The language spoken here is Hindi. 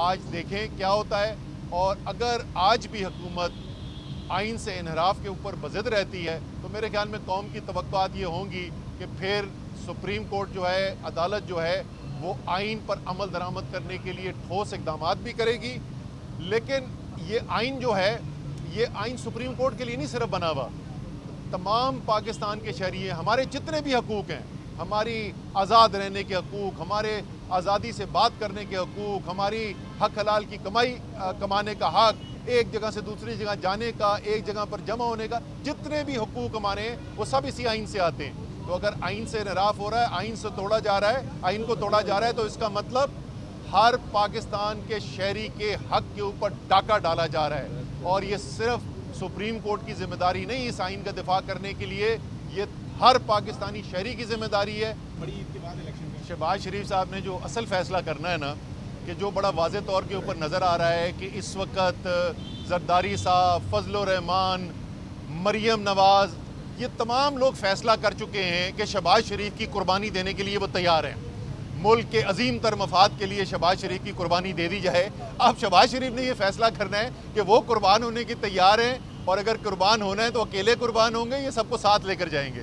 आज देखें क्या होता है। और अगर आज भी हुकूमत आइन से इनहराफ के ऊपर बज़िद रहती है तो मेरे ख्याल में कौम की तवक्कुआत ये होंगी कि फिर सुप्रीम कोर्ट जो है, अदालत जो है, वो आइन पर अमल दरामद करने के लिए ठोस इक़दामात भी करेगी। लेकिन ये आइन जो है, ये आइन सुप्रीम कोर्ट के लिए नहीं सिर्फ बना हुआ, तमाम पाकिस्तान के शहरी, हमारे जितने भी हकूक़ हैं, हमारी आज़ाद रहने के हकूक़, हमारे आज़ादी से बात करने के हकूक़, हमारी हक हलाल की कमाई कमाने का हक, एक जगह से दूसरी जगह जाने का, एक जगह पर जमा होने का, जितने भी हकूक़ हमारे हैं वो सब इसी आइन से आते हैं। तो अगर आइन से इनहराफ हो रहा है, आइन से तोड़ा जा रहा है, आइन को तोड़ा जा रहा है, तो इसका मतलब हर पाकिस्तान के शहरी के हक के ऊपर डाका डाला जा रहा है। और ये सिर्फ सुप्रीम कोर्ट की जिम्मेदारी नहीं इस आइन का दिफा करने के लिए, ये हर पाकिस्तानी शहरी की जिम्मेदारी है। बड़ी ईद के बाद इलेक्शन में शहबाज शरीफ साहब ने जो असल फैसला करना है ना, कि जो बड़ा वाज़े तौर के ऊपर नज़र आ रहा है कि इस वक्त जरदारी साहब, फजलुर रहमान, मरियम नवाज़, ये तमाम लोग फैसला कर चुके हैं कि शहबाज शरीफ की कुर्बानी देने के लिए वो तैयार हैं। मुल्क के अजीम तर मफाद के लिए शहबाज शरीफ की कुर्बानी दे दी जाए। अब शहबाज शरीफ ने ये फैसला करना है कि वो कुर्बान होने की तैयार हैं, और अगर कुर्बान होना है तो अकेले कुर्बान होंगे, ये सबको साथ लेकर जाएंगे।